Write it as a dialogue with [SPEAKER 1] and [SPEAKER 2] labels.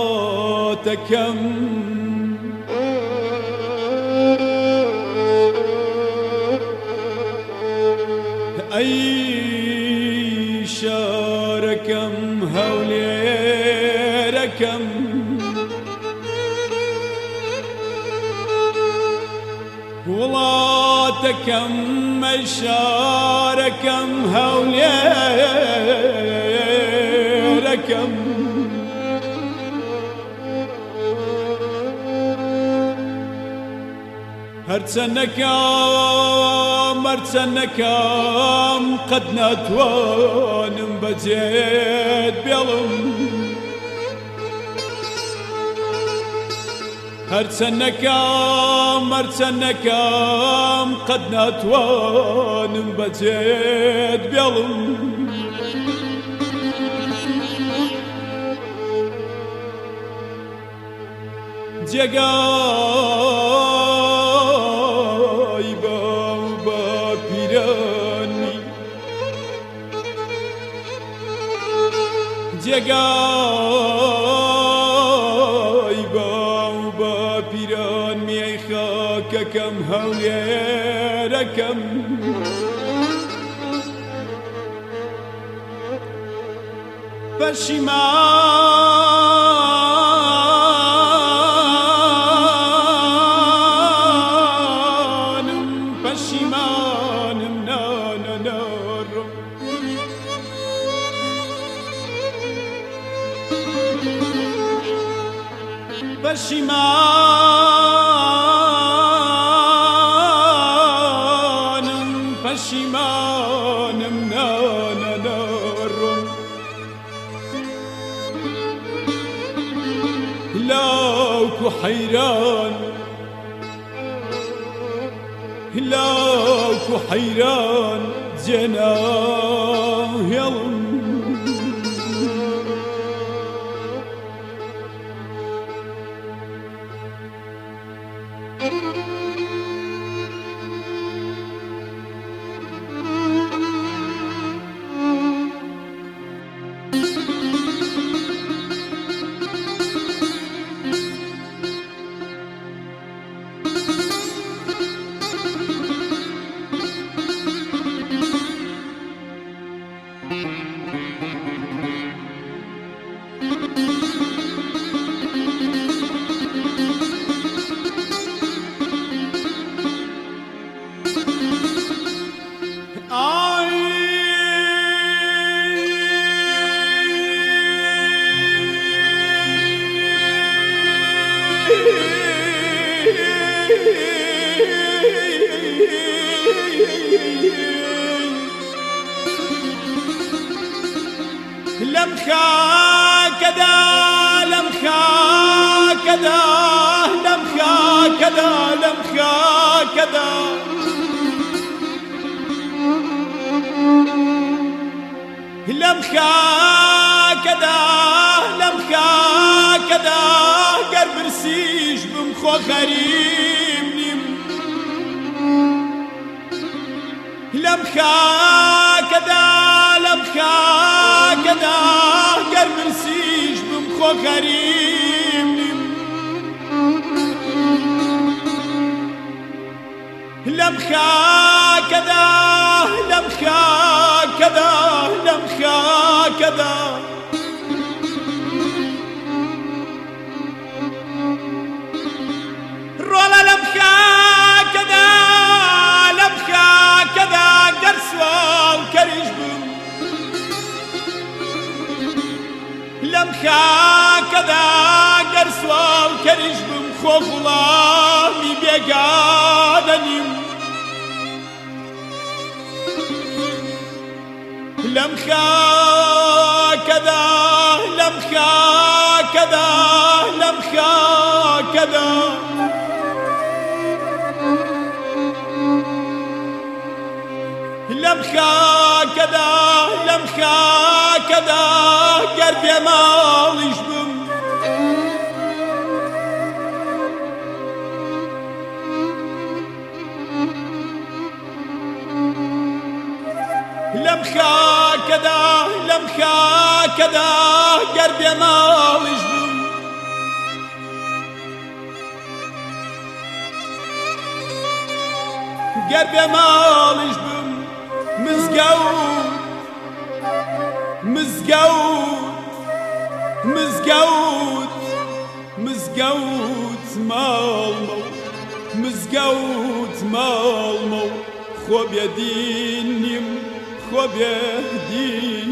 [SPEAKER 1] ولاتكم أي شاركم هوليركم ولاتكم أي شاركم هوليركم هرتسنكم قد نتوان بزيد بيلم هرتسنكم قد نتوان بزيد بيلم جگای با پیران می خاککم هولیرکم پشیمانم نارم پشیمانم نارم لاوكو حيران جناه يلم لم خاكدا لم خاكدا لم خاكدا لم خاكدا لم خاكدا لم خاكدا قرب رسيج بمخو غريب لم خاكدا لم خاكدا قرب رسيج بمخو غريب لم خاكدا لم خاكدا لم خاكدا رولا لم خاكدا لم خاكدا قرب بێگانەنیم لەم خاکەدا لەم خاکەدا لەم خاکەدا لەم خاکەدا لەم خاکەدا گەر بێماڵیش بم لەم خاکەدا لەم خاکەدا گەر بێماڵیش بم گەر بێماڵیش بم مزگەوت مزگەوت مزگەوت مزگەوت ماڵمە مزگەوت ماڵمە خۆ بێدینیم خۆ بێدین